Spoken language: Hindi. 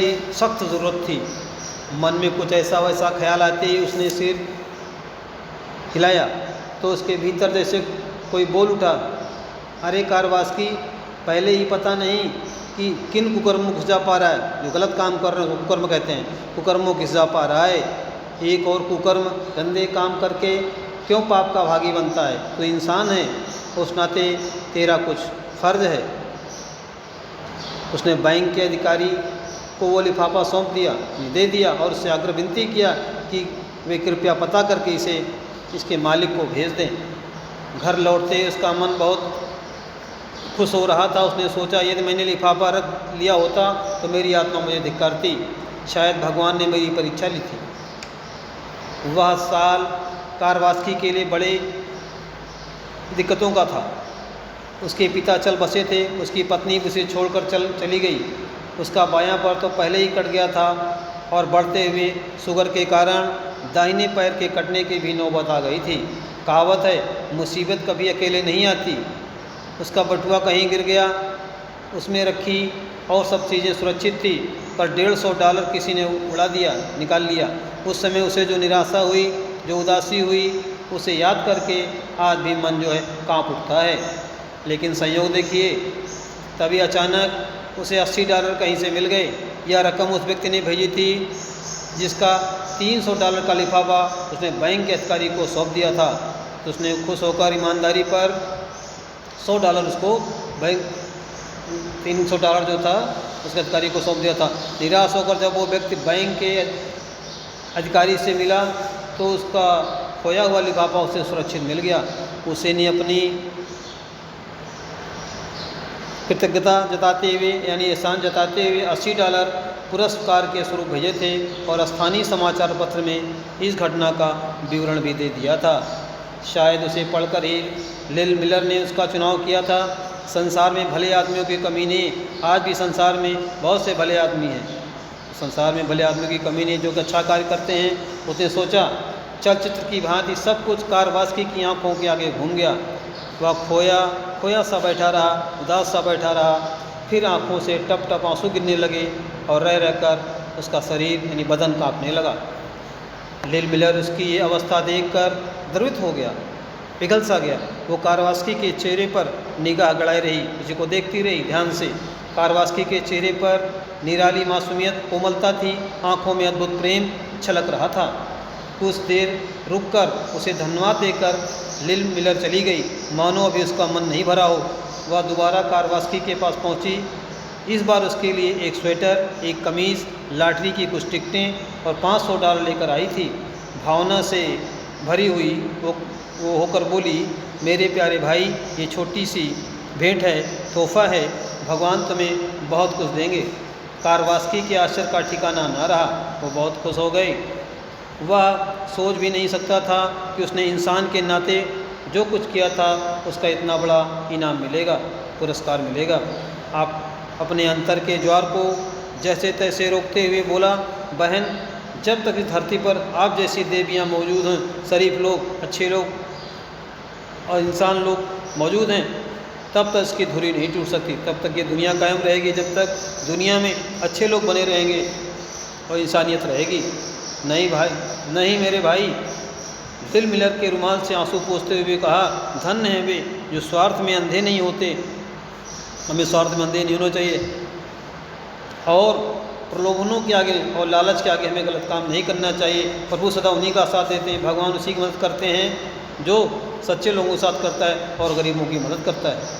की सख्त ज़रूरत थी। मन में कुछ ऐसा वैसा ख्याल आते ही उसने सिर हिलाया तो उसके भीतर जैसे कोई बोल उठा, अरे कारवासकी, पहले ही पता नहीं कि किन कुकर्मों में घुस जा पा रहा है। जो गलत काम कर रहे हैं कुकर्म कहते हैं, कुकर्मों घुस जा पा रहा है। एक और कुकर्म गंदे काम करके क्यों पाप का भागी बनता है? तो इंसान है, उस नाते तेरा कुछ फ़र्ज है। उसने बैंक के अधिकारी को वो लिफाफा सौंप दिया, दे दिया और उससे आग्रह विनती किया कि वे कृपया पता करके इसे इसके मालिक को भेज दें। घर लौटते ही उसका मन बहुत खुश हो रहा था। उसने सोचा यदि मैंने लिफाफा रख लिया होता तो मेरी आत्मा मुझे धिक्कारती, शायद भगवान ने मेरी परीक्षा ली थी। वह साल कारवासकी के लिए बड़े दिक्कतों का था। उसके पिता चल बसे थे, उसकी पत्नी उसे छोड़कर चली गई। उसका बायां पैर तो पहले ही कट गया था और बढ़ते हुए शुगर के कारण दाहिने पैर के कटने की भी नौबत आ गई थी। कहावत है, मुसीबत कभी अकेले नहीं आती। उसका बटुआ कहीं गिर गया, उसमें रखी और सब चीज़ें सुरक्षित थी, पर $150 किसी ने उड़ा दिया, निकाल लिया। उस समय उसे जो निराशा हुई, जो उदासी हुई, उसे याद करके आज भी मन जो है कांप उठता है। लेकिन संयोग देखिए, तभी अचानक उसे $80 कहीं से मिल गए। यह रकम उस व्यक्ति ने भेजी थी जिसका $300 का लिफाफा उसने बैंक के अधिकारी को सौंप दिया था। तो उसने खुश होकर ईमानदारी पर $100 उसको बैंक $300 जो था उसके अधिकारी को सौंप दिया था। निराश होकर जब वो व्यक्ति बैंक के अधिकारी से मिला तो उसका खोया हुआ लिफाफा उसे सुरक्षित मिल गया। उसे ने अपनी कृतज्ञता जताते हुए यानी एहसान जताते हुए $80 पुरस्कार के स्वरूप भेजे थे और स्थानीय समाचार पत्र में इस घटना का विवरण भी दे दिया था। शायद उसे पढ़कर ही लिल मिलर ने उसका चुनाव किया था। संसार में भले आदमियों की कमी नहीं, आज भी संसार में बहुत से भले आदमी हैं। संसार में भले आदमियों की कमी नहीं जो कि अच्छा कार्य करते हैं। उसने सोचा चलचित्र की भांति सब कुछ कारवासकी की आंखों के आगे घूम गया। वह खोया सा बैठा रहा, उदास सा बैठा रहा। फिर आंखों से टप टप आंसू गिरने लगे और रह रहकर उसका शरीर यानी बदन कांपने लगा। लिल मिलर उसकी ये अवस्था देखकर द्रवित हो गया, पिघल सा गया। वो कारवासकी के चेहरे पर निगाह गड़ाई रही, किसी को देखती रही ध्यान से। कारवासकी के चेहरे पर निराली मासूमियत, कोमलता थी, आंखों में अद्भुत प्रेम छलक रहा था। कुछ देर रुककर उसे धन्यवाद देकर लिल मिलर चली गई, मानो अभी उसका मन नहीं भरा हो। वह दोबारा कारवासकी के पास पहुंची। इस बार उसके लिए एक स्वेटर, एक कमीज़, लॉटरी की कुछ टिकटें और $500 लेकर आई थी। भावना से भरी हुई वो होकर बोली, मेरे प्यारे भाई, ये छोटी सी भेंट है, तोहफा है, भगवान तुम्हें बहुत कुछ देंगे। कारवासकी के आश्चर्य का ठिकाना न रहा, वो बहुत खुश हो गई। वह सोच भी नहीं सकता था कि उसने इंसान के नाते जो कुछ किया था उसका इतना बड़ा इनाम मिलेगा, पुरस्कार मिलेगा। आप अपने अंतर के ज्वार को जैसे तैसे रोकते हुए बोला, बहन, जब तक इस धरती पर आप जैसी देवियाँ मौजूद हैं, शरीफ लोग, अच्छे लोग और इंसान लोग मौजूद हैं, तब तक इसकी धुरी नहीं टूट सकती। तब तक ये दुनिया कायम रहेगी, जब तक दुनिया में अच्छे लोग बने रहेंगे और इंसानियत रहेगी। नहीं भाई, नहीं मेरे भाई। लिल मिलर के रुमाल से आंसू पोंछते हुए कहा, धन्य हैं वे जो स्वार्थ में अंधे नहीं होते। हमें स्वार्थ में अंधे नहीं होना चाहिए और प्रलोभनों के आगे और लालच के आगे हमें गलत काम नहीं करना चाहिए। प्रभु सदा उन्हीं का साथ देते हैं, भगवान उसी की मदद करते हैं जो सच्चे लोगों के साथ करता है और गरीबों की मदद करता है।